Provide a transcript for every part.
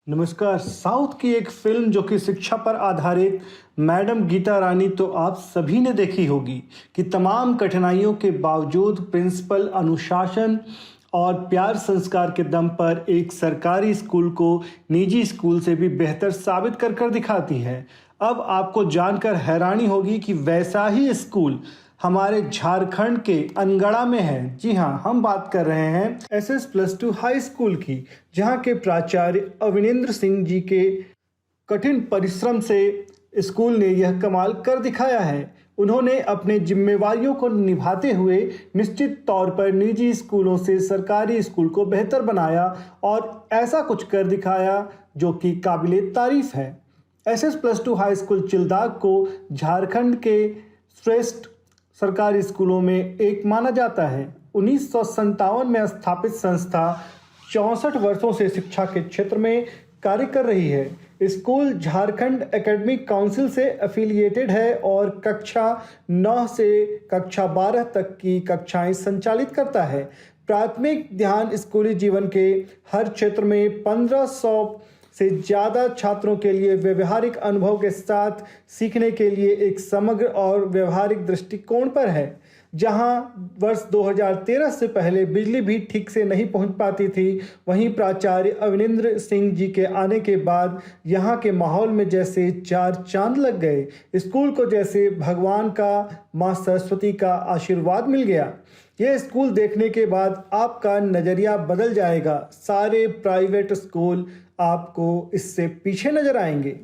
नमस्कार। साउथ की एक फिल्म जो कि शिक्षा पर आधारित मैडम गीता रानी तो आप सभी ने देखी होगी कि तमाम कठिनाइयों के बावजूद प्रिंसिपल अनुशासन और प्यार संस्कार के दम पर एक सरकारी स्कूल को निजी स्कूल से भी बेहतर साबित कर दिखाती है। अब आपको जानकर हैरानी होगी कि वैसा ही स्कूल हमारे झारखंड के अनगढ़ा में है। जी हाँ, हम बात कर रहे हैं SS+2 हाई स्कूल की, जहाँ के प्राचार्य अविनेंद्र सिंह जी के कठिन परिश्रम से स्कूल ने यह कमाल कर दिखाया है। उन्होंने अपने जिम्मेवारियों को निभाते हुए निश्चित तौर पर निजी स्कूलों से सरकारी स्कूल को बेहतर बनाया और ऐसा कुछ कर दिखाया जो कि काबिले तारीफ है। SS+2 हाई स्कूल चिल्दाग को झारखंड के श्रेष्ठ सरकारी स्कूलों में एक माना जाता है। 1957 में स्थापित संस्था 64 वर्षों से शिक्षा के क्षेत्र में कार्य कर रही है। स्कूल झारखंड एकेडमिक काउंसिल से एफिलिएटेड है और कक्षा 9 से कक्षा 12 तक की कक्षाएं संचालित करता है। प्राथमिक ध्यान स्कूली जीवन के हर क्षेत्र में 1500 से ज़्यादा छात्रों के लिए व्यवहारिक अनुभव के साथ सीखने के लिए एक समग्र और व्यवहारिक दृष्टिकोण पर है। जहां वर्ष 2013 से पहले बिजली भी ठीक से नहीं पहुंच पाती थी, वहीं प्राचार्य अविनेंद्र सिंह जी के आने के बाद यहां के माहौल में जैसे चार चांद लग गए। स्कूल को जैसे भगवान का, माँ सरस्वती का आशीर्वाद मिल गया। ये स्कूल देखने के बाद आपका नज़रिया बदल जाएगा। सारे प्राइवेट स्कूल आपको इससे पीछे नजर आएंगे।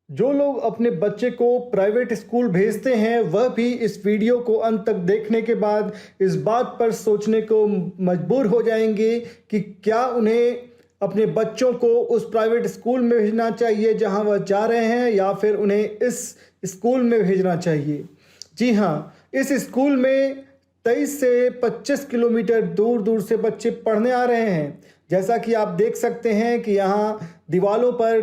जो लोग अपने बच्चे को प्राइवेट स्कूल भेजते हैं वह भी इस वीडियो को अंत तक देखने के बाद इस बात पर सोचने को मजबूर हो जाएंगे कि क्या उन्हें अपने बच्चों को उस प्राइवेट स्कूल में भेजना चाहिए जहां वह जा रहे हैं, या फिर उन्हें इस स्कूल में भेजना चाहिए। जी हाँ, इस स्कूल में 23 से 25 किलोमीटर दूर दूर से बच्चे पढ़ने आ रहे हैं। जैसा कि आप देख सकते हैं कि यहाँ दीवालों पर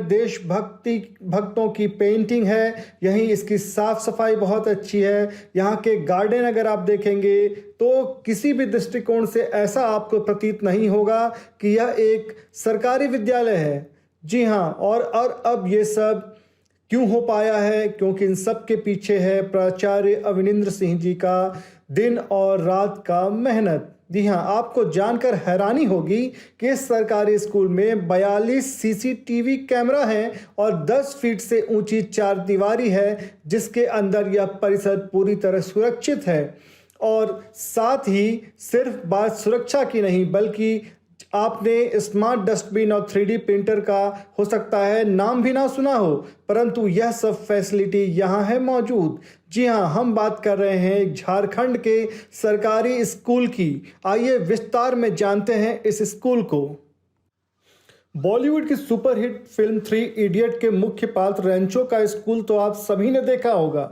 भक्तों की पेंटिंग है। यहीं इसकी साफ सफाई बहुत अच्छी है। यहाँ के गार्डन अगर आप देखेंगे तो किसी भी दृष्टिकोण से ऐसा आपको प्रतीत नहीं होगा कि यह एक सरकारी विद्यालय है। जी हाँ, और अब ये सब क्यों हो पाया है? क्योंकि इन सब के पीछे है प्राचार्य अविनेंद्र सिंह जी का दिन और रात का मेहनत। जी हाँ, आपको जानकर हैरानी होगी कि इस सरकारी स्कूल में 42 CCTV कैमरा हैं और 10 फीट से ऊंची 4 दीवारी है, जिसके अंदर यह परिसर पूरी तरह सुरक्षित है। और साथ ही सिर्फ बात सुरक्षा की नहीं, बल्कि आपने स्मार्ट डस्टबिन और 3D प्रिंटर का हो सकता है नाम भी ना सुना हो, परंतु यह सब फैसिलिटी यहाँ है मौजूद। जी हाँ, हम बात कर रहे हैं झारखंड के सरकारी स्कूल की। आइए विस्तार में जानते हैं इस स्कूल को। बॉलीवुड की सुपरहिट फिल्म 3 इडियट के मुख्य पात्र रेंचो का स्कूल तो आप सभी ने देखा होगा।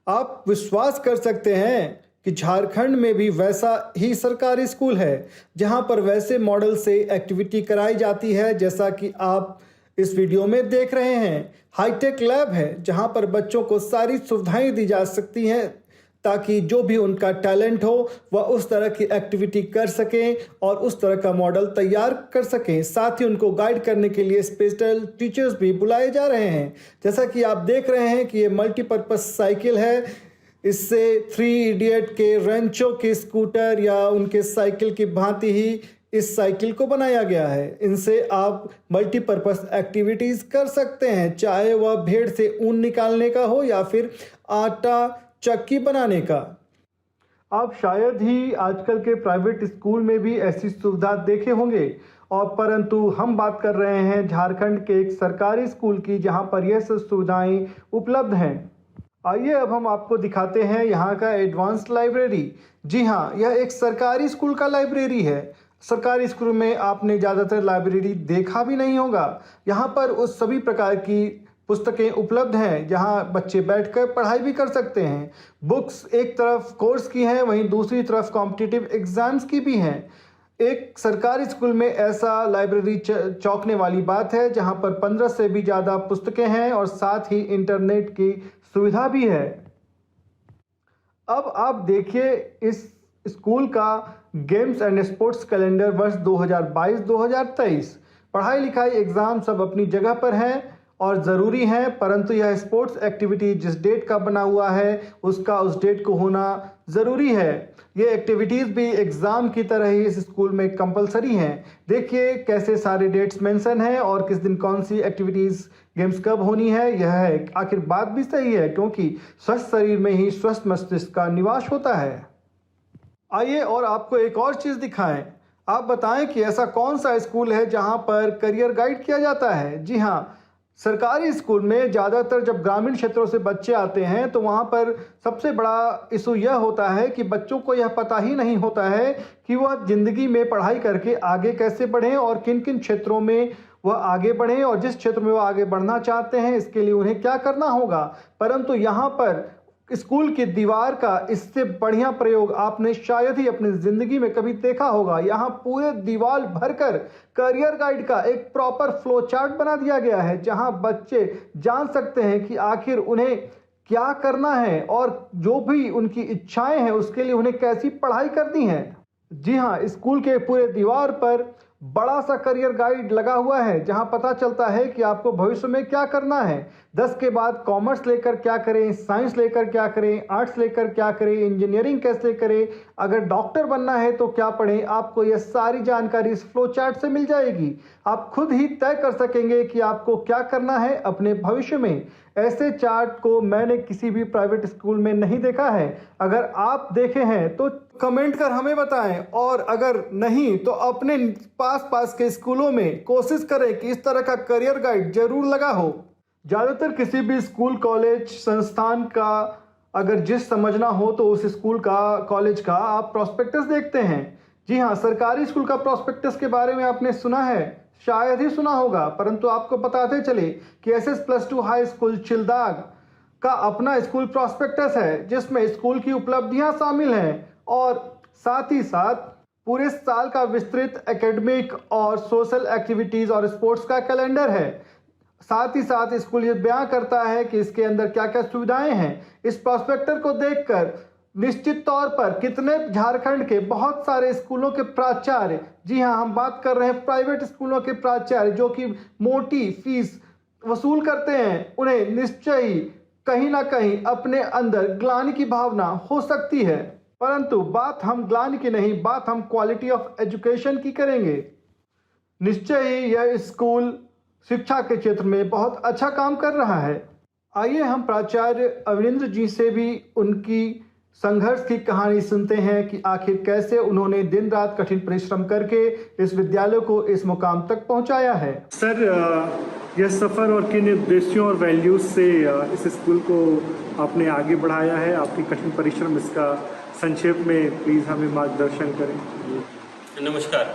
आप विश्वास कर सकते हैं कि झारखंड में भी वैसा ही सरकारी स्कूल है, जहां पर वैसे मॉडल से एक्टिविटी कराई जाती है जैसा कि आप इस वीडियो में देख रहे हैं। हाईटेक लैब है जहां पर बच्चों को सारी सुविधाएं दी जा सकती हैं ताकि जो भी उनका टैलेंट हो वह उस तरह की एक्टिविटी कर सकें और उस तरह का मॉडल तैयार कर सकें। साथ ही उनको गाइड करने के लिए स्पेशल टीचर्स भी बुलाए जा रहे हैं। जैसा कि आप देख रहे हैं कि ये मल्टीपर्पज़ साइकिल है। इससे 3 इडियट के रेंचो के स्कूटर या उनके साइकिल की भांति ही इस साइकिल को बनाया गया है। इनसे आप मल्टीपर्पज़ एक्टिविटीज़ कर सकते हैं, चाहे वह भेड़ से ऊन निकालने का हो या फिर आटा चक्की बनाने का। आप शायद ही आजकल के प्राइवेट स्कूल में भी ऐसी सुविधा देखे होंगे, और परंतु हम बात कर रहे हैं झारखंड के एक सरकारी स्कूल की, जहां पर यह सब सुविधाएं उपलब्ध हैं। आइए अब हम आपको दिखाते हैं यहाँ का एडवांस लाइब्रेरी। जी हाँ, यह एक सरकारी स्कूल का लाइब्रेरी है। सरकारी स्कूल में आपने ज़्यादातर लाइब्रेरी देखा भी नहीं होगा। यहाँ पर उस सभी प्रकार की पुस्तकें उपलब्ध हैं, जहाँ बच्चे बैठकर पढ़ाई भी कर सकते हैं। बुक्स एक तरफ कोर्स की हैं, वहीं दूसरी तरफ कॉम्पिटिटिव एग्जाम्स की भी हैं। एक सरकारी स्कूल में ऐसा लाइब्रेरी चौंकने वाली बात है, जहां पर 15 से भी ज़्यादा पुस्तकें हैं और साथ ही इंटरनेट की सुविधा भी है। अब आप देखिए इस स्कूल का गेम्स एंड स्पोर्ट्स कैलेंडर वर्ष 2022-2023। पढ़ाई लिखाई एग्ज़ाम सब अपनी जगह पर हैं और ज़रूरी हैं, परंतु यह स्पोर्ट्स एक्टिविटी जिस डेट का बना हुआ है उसका उस डेट को होना ज़रूरी है। ये एक्टिविटीज़ भी एग्ज़ाम की तरह ही इस स्कूल में कंपलसरी हैं। देखिए कैसे सारे डेट्स मेंशन हैं और किस दिन कौन सी एक्टिविटीज़ गेम्स कब होनी है। यह है आखिर बात भी सही है, क्योंकि स्वस्थ शरीर में ही स्वस्थ मस्तिष्क का निवास होता है। आइए और आपको एक और चीज़ दिखाएं। आप बताएं कि ऐसा कौन सा स्कूल है जहां पर करियर गाइड किया जाता है। जी हां, सरकारी स्कूल में ज़्यादातर जब ग्रामीण क्षेत्रों से बच्चे आते हैं तो वहाँ पर सबसे बड़ा इशू यह होता है कि बच्चों को यह पता ही नहीं होता है कि वह ज़िंदगी में पढ़ाई करके आगे कैसे बढ़ें और किन किन क्षेत्रों में वह आगे बढ़ें और जिस क्षेत्र में वह आगे बढ़ना चाहते हैं इसके लिए उन्हें क्या करना होगा। परंतु यहाँ पर स्कूल की दीवार का इससे बढ़िया प्रयोग आपने शायद ही अपनी जिंदगी में कभी देखा होगा। यहाँ पूरे दीवार भरकर करियर गाइड का एक प्रॉपर फ्लो चार्ट बना दिया गया है, जहाँ बच्चे जान सकते हैं कि आखिर उन्हें क्या करना है और जो भी उनकी इच्छाएं हैं उसके लिए उन्हें कैसी पढ़ाई करनी है। जी हाँ, स्कूल के पूरे दीवार पर बड़ा सा करियर गाइड लगा हुआ है, जहां पता चलता है कि आपको भविष्य में क्या करना है। 10 के बाद कॉमर्स लेकर क्या करें, साइंस लेकर क्या करें, आर्ट्स लेकर क्या करें, इंजीनियरिंग कैसे करें, अगर डॉक्टर बनना है तो क्या पढ़ें। आपको यह सारी जानकारी इस फ्लो चार्ट से मिल जाएगी। आप खुद ही तय कर सकेंगे कि आपको क्या करना है अपने भविष्य में। ऐसे चार्ट को मैंने किसी भी प्राइवेट स्कूल में नहीं देखा है। अगर आप देखे हैं तो कमेंट कर हमें बताएं, और अगर नहीं तो अपने पास के स्कूलों में कोशिश करें कि इस तरह का करियर गाइड जरूर लगा हो। ज़्यादातर किसी भी स्कूल कॉलेज संस्थान का अगर जिस समझना हो तो उस स्कूल का कॉलेज का आप प्रॉस्पेक्टस देखते हैं। जी हाँ, सरकारी स्कूल का प्रॉस्पेक्टस के बारे में आपने सुना है, शायद ही सुना होगा, परंतु आपको बताते चले कि SS+2 हाई स्कूल चिल्दाग का अपना स्कूल प्रॉस्पेक्टस है, जिसमें स्कूल की उपलब्धियां शामिल हैं और साथ ही साथ पूरे साल का विस्तृत एकेडमिक और सोशल एक्टिविटीज और स्पोर्ट्स का कैलेंडर है। साथ ही साथ स्कूल ये बयां करता है कि इसके अंदर क्या क्या सुविधाएं हैं। इस प्रॉस्पेक्टर को देखकर निश्चित तौर पर कितने झारखंड के बहुत सारे स्कूलों के प्राचार्य, जी हाँ हम बात कर रहे हैं प्राइवेट स्कूलों के प्राचार्य जो कि मोटी फीस वसूल करते हैं, उन्हें निश्चय ही कहीं ना कहीं अपने अंदर ग्लानि की भावना हो सकती है। परंतु बात हम ग्लानि की नहीं, बात हम क्वालिटी ऑफ एजुकेशन की करेंगे। निश्चय ही यह स्कूल शिक्षा के क्षेत्र में बहुत अच्छा काम कर रहा है। आइए हम प्राचार्य अविनेंद्र जी से भी उनकी संघर्ष की कहानी सुनते हैं कि आखिर कैसे उन्होंने दिन रात कठिन परिश्रम करके इस विद्यालय को इस मुकाम तक पहुंचाया है। सर, यह सफ़र और किन उद्देश्यों और वैल्यूज से इस स्कूल को आपने आगे बढ़ाया है, आपकी कठिन परिश्रम, इसका संक्षेप में प्लीज़ हमें मार्गदर्शन करें। नमस्कार।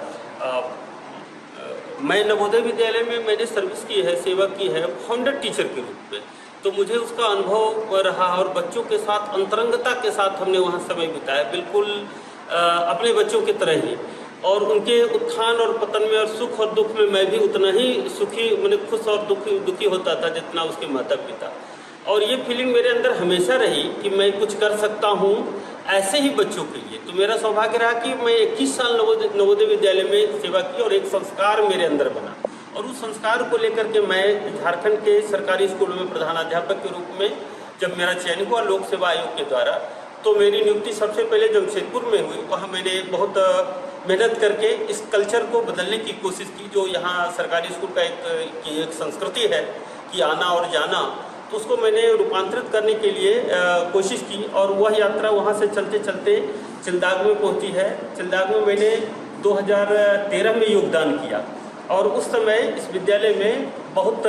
मैं नवोदय विद्यालय में मैंने सर्विस की है, सेवा की है फाउंडर टीचर के रूप में, तो मुझे उसका अनुभव रहा और बच्चों के साथ अंतरंगता के साथ हमने वहाँ समय बिताया, बिल्कुल अपने बच्चों की तरह ही। और उनके उत्थान और पतन में और सुख और दुख में मैं भी उतना ही सुखी, मैंने खुश और दुखी होता था जितना उसके माता पिता। और ये फीलिंग मेरे अंदर हमेशा रही कि मैं कुछ कर सकता हूँ ऐसे ही बच्चों के लिए। तो मेरा सौभाग्य रहा कि मैं 21 साल नवोदय विद्यालय में सेवा की और एक संस्कार मेरे अंदर बना, और उस संस्कार को लेकर के मैं झारखंड के सरकारी स्कूलों में प्रधानाध्यापक के रूप में जब मेरा चयन हुआ लोक सेवा आयोग के द्वारा, तो मेरी नियुक्ति सबसे पहले जमशेदपुर में हुई। वहाँ मैंने बहुत मेहनत करके इस कल्चर को बदलने की कोशिश की, जो यहाँ सरकारी स्कूल का एक संस्कृति है कि आना और जाना, तो उसको मैंने रूपांतरित करने के लिए कोशिश की। और वह यात्रा वहाँ से चलते चलते चिल्दाग में पहुँची है। चिल्दाग में मैंने 2013 में योगदान किया, और उस समय इस विद्यालय में बहुत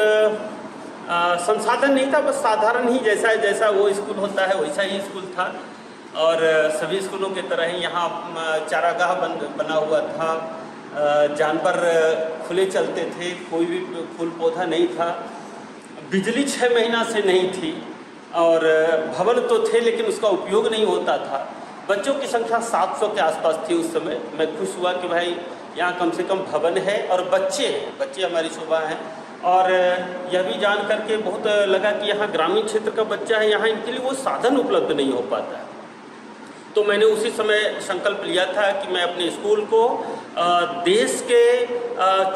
संसाधन नहीं था, बस साधारण ही जैसा वो स्कूल होता है वैसा ही स्कूल था। और सभी स्कूलों के तरह ही यहाँ चारागाह बना हुआ था, जानवर खुले चलते थे, कोई भी फूल पौधा नहीं था, बिजली 6 महीना से नहीं थी, और भवन तो थे लेकिन उसका उपयोग नहीं होता था। बच्चों की संख्या 700 के आसपास थी उस समय। मैं खुश हुआ कि भाई यहाँ कम से कम भवन है और बच्चे हमारी शोभा हैं। और यह भी जान करके बहुत लगा कि यहाँ ग्रामीण क्षेत्र का बच्चा है, यहाँ इनके लिए वो साधन उपलब्ध नहीं हो पाता है। तो मैंने उसी समय संकल्प लिया था कि मैं अपने स्कूल को देश के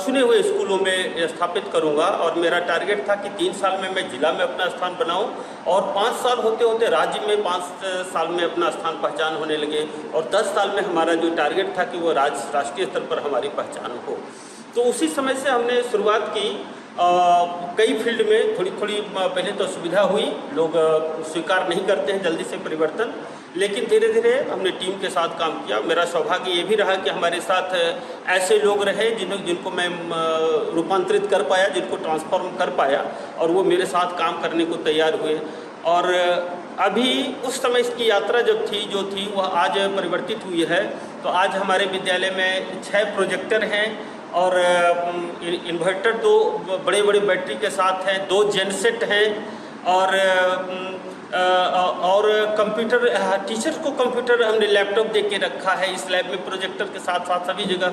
चुने हुए स्कूलों में स्थापित करूंगा और मेरा टारगेट था कि 3 साल में मैं जिला में अपना स्थान बनाऊं और 5 साल होते होते राज्य में 5 साल में अपना स्थान पहचान होने लगे और 10 साल में हमारा जो टारगेट था कि वो राष्ट्रीय स्तर पर हमारी पहचान हो। तो उसी समय से हमने शुरुआत की। कई फील्ड में थोड़ी थोड़ी पहले तो सुविधा हुई, लोग स्वीकार नहीं करते हैं जल्दी से परिवर्तन, लेकिन धीरे धीरे हमने टीम के साथ काम किया। मेरा सौभाग्य ये भी रहा कि हमारे साथ ऐसे लोग रहे जिनको मैं रूपांतरित कर पाया, जिनको ट्रांसफॉर्म कर पाया और वो मेरे साथ काम करने को तैयार हुए। और अभी उस समय की यात्रा जो थी वह आज परिवर्तित हुई है। तो आज हमारे विद्यालय में 6 प्रोजेक्टर हैं और इन्वर्टर 2 बड़े बड़े बैटरी के साथ हैं, 2 जेनसेट हैं और कंप्यूटर, टीचर्स को कंप्यूटर हमने लैपटॉप दे के रखा है। इस लैब में प्रोजेक्टर के साथ साथ सभी जगह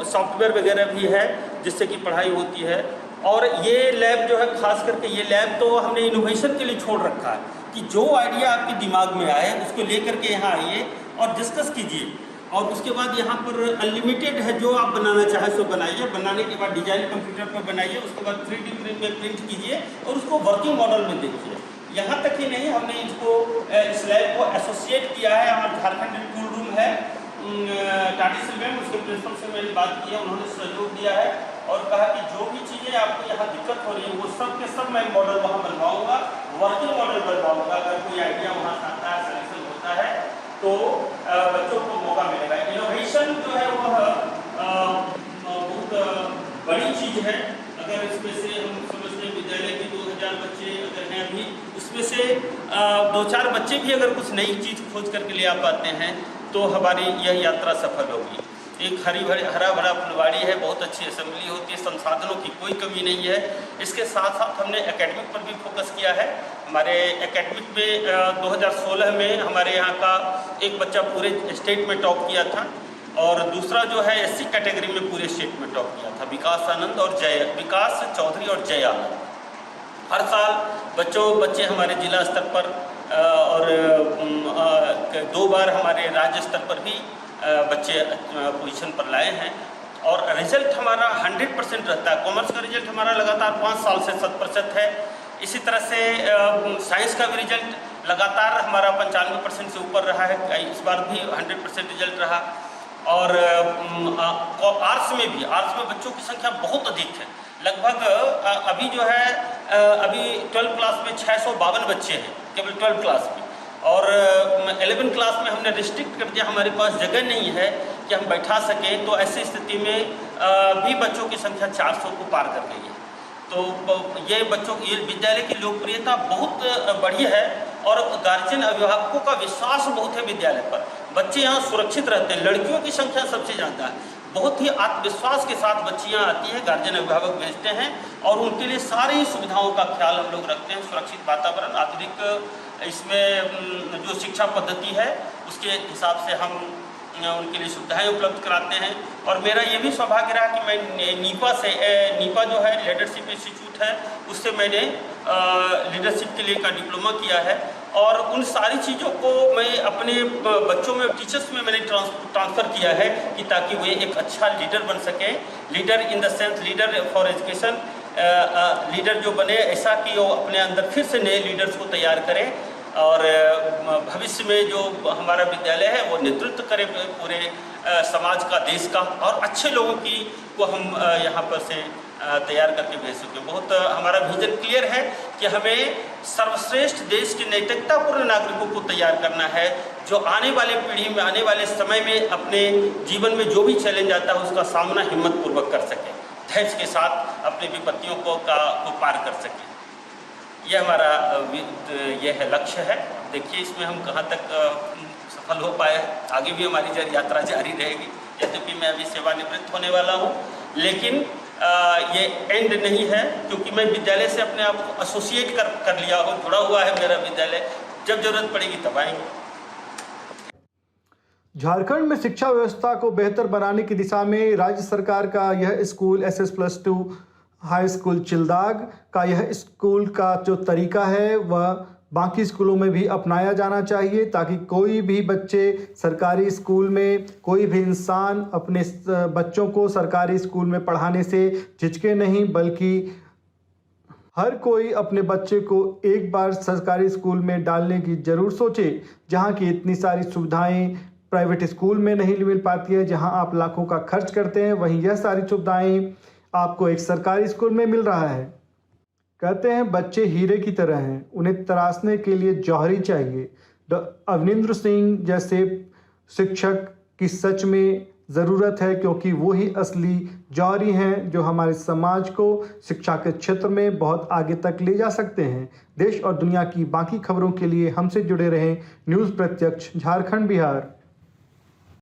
सॉफ्टवेयर वगैरह भी है जिससे कि पढ़ाई होती है। और ये लैब जो है, खास करके ये लैब तो हमने इनोवेशन के लिए छोड़ रखा है कि जो आइडिया आपके दिमाग में आए उसको लेकर के यहाँ आइए और डिस्कस कीजिए। और उसके बाद यहाँ पर अनलिमिटेड है, जो आप बनाना चाहें सो बनाइए। बनाने के बाद डिजाइन कंप्यूटर पर बनाइए, उसके बाद 3D प्रिंट में प्रिंट कीजिए और उसको वर्किंग मॉडल में देखिए। यहाँ तक ही नहीं, हमने इस लैब को एसोसिएट किया है। हमारा झारखंड टूल रूम है, टाटी सिल्वेम, उसके प्रिंसिपल से मैंने बात की है, उन्होंने सहयोग दिया है और कहा कि जो भी चीज़ें आपको यहाँ दिक्कत हो रही है वो सब के सब मैं मॉडल वहाँ बनवाऊँगा, वर्किंग मॉडल बनवाऊँगा। अगर कोई आइडिया वहाँ आता है, सलेक्शन होता है तो बच्चों को मौका मिलेगा। इनोवेशन जो है वह बहुत बड़ी चीज़ है। अगर इसमें से हम समझते हैं विद्यालय के 2000 बच्चे अगर हैं अभी, उसमें से 2-4 बच्चे भी अगर कुछ नई चीज़ खोज करके ले आ पाते हैं तो हमारी यह यात्रा सफल होगी। एक हरा भरा फुलवाड़ी है, बहुत अच्छी असेंबली होती है, संसाधनों की कोई कमी नहीं है। इसके साथ साथ हमने एकेडमिक पर भी फोकस किया है। हमारे एकेडमिक में 2016 में हमारे यहाँ का एक बच्चा पूरे स्टेट में टॉप किया था और दूसरा जो है SC कैटेगरी में पूरे स्टेट में टॉप किया था, विकास चौधरी और जय आनंद। हर साल बच्चे हमारे जिला स्तर पर और 2 बार हमारे राज्य स्तर पर भी बच्चे पोजीशन पर लाए हैं और रिजल्ट हमारा 100% रहता है। कॉमर्स का रिजल्ट हमारा लगातार 5 साल से 100% है। इसी तरह से साइंस का भी रिजल्ट लगातार हमारा 95% से ऊपर रहा है। इस बार भी 100% रिजल्ट रहा। और आर्ट्स में बच्चों की संख्या बहुत अधिक है। लगभग अभी जो है अभी 12th क्लास में 652 बच्चे हैं केवल 12th क्लास में, और 11th क्लास में हमने रिस्ट्रिक्ट कर दिया, हमारे पास जगह नहीं है कि हम बैठा सकें। तो ऐसी स्थिति में भी बच्चों की संख्या 400 को पार कर गई है। तो ये विद्यालय की लोकप्रियता बहुत बढ़ी है और गार्जियन अभिभावकों का विश्वास बहुत है विद्यालय पर। बच्चे यहाँ सुरक्षित रहते हैं, लड़कियों की संख्या सबसे ज़्यादा है। बहुत ही आत्मविश्वास के साथ बच्चियाँ आती हैं, गार्जियन अभिभावक भेजते हैं और उनके लिए सारी सुविधाओं का ख्याल हम लोग रखते हैं। सुरक्षित वातावरण, आधुनिक इसमें जो शिक्षा पद्धति है उसके हिसाब से हम उनके लिए सुविधाएं उपलब्ध कराते हैं। और मेरा ये भी सौभाग्य रहा कि मैं नीपा जो है लीडरशिप इंस्टीट्यूट है, उससे मैंने लीडरशिप के लिए का डिप्लोमा किया है और उन सारी चीज़ों को मैं अपने बच्चों में, टीचर्स में मैंने ट्रांसफ़र किया है कि ताकि वे एक अच्छा लीडर बन सकें। Leader in the sense leader for education, leader जो बने ऐसा कि वो अपने अंदर फिर से नए लीडर्स को तैयार करें और भविष्य में जो हमारा विद्यालय है वो नेतृत्व करे पूरे समाज का, देश का, और अच्छे लोगों को हम यहाँ पर से तैयार करके भेज सकें। बहुत हमारा विजन क्लियर है कि हमें सर्वश्रेष्ठ देश के नैतिकतापूर्ण नागरिकों को तैयार करना है, जो आने वाले पीढ़ी में, आने वाले समय में अपने जीवन में जो भी चैलेंज आता है उसका सामना हिम्मतपूर्वक कर सकें, धैर्य के साथ अपनी विपत्तियों को पार कर सकें। यह हमारा यह है लक्ष्य है। देखिए इसमें हम कहाँ तक सफल हो पाए। आगे भी हमारी यात्रा जारी रहेगी। यद्यपि मैं अभी सेवानिवृत्त होने वाला हूँ, लेकिन ये एंड नहीं है, क्योंकि मैं विद्यालय से अपने आप को एसोसिएट कर लिया हूँ, जुड़ा हुआ है मेरा विद्यालय। जब जरूरत पड़ेगी तब आएंगे। झारखंड में शिक्षा व्यवस्था को बेहतर बनाने की दिशा में राज्य सरकार का यह स्कूल SS+2 हाई स्कूल चिल्दाग का यह स्कूल का जो तरीका है वह बाकी स्कूलों में भी अपनाया जाना चाहिए, ताकि कोई भी बच्चे सरकारी स्कूल में, कोई भी इंसान अपने बच्चों को सरकारी स्कूल में पढ़ाने से झिझके नहीं, बल्कि हर कोई अपने बच्चे को एक बार सरकारी स्कूल में डालने की ज़रूर सोचे, जहां की इतनी सारी सुविधाएं प्राइवेट स्कूल में नहीं मिल पाती है। जहां आप लाखों का खर्च करते हैं, वहीं यह सारी सुविधाएं आपको एक सरकारी स्कूल में मिल रहा है। कहते हैं बच्चे हीरे की तरह हैं, उन्हें तराशने के लिए जौहरी चाहिए। अवनिंद्र सिंह जैसे शिक्षक की सच में ज़रूरत है, क्योंकि वो ही असली जौहरी हैं जो हमारे समाज को शिक्षा के क्षेत्र में बहुत आगे तक ले जा सकते हैं। देश और दुनिया की बाकी खबरों के लिए हमसे जुड़े रहें। न्यूज़ प्रत्यक्ष, झारखंड, बिहार।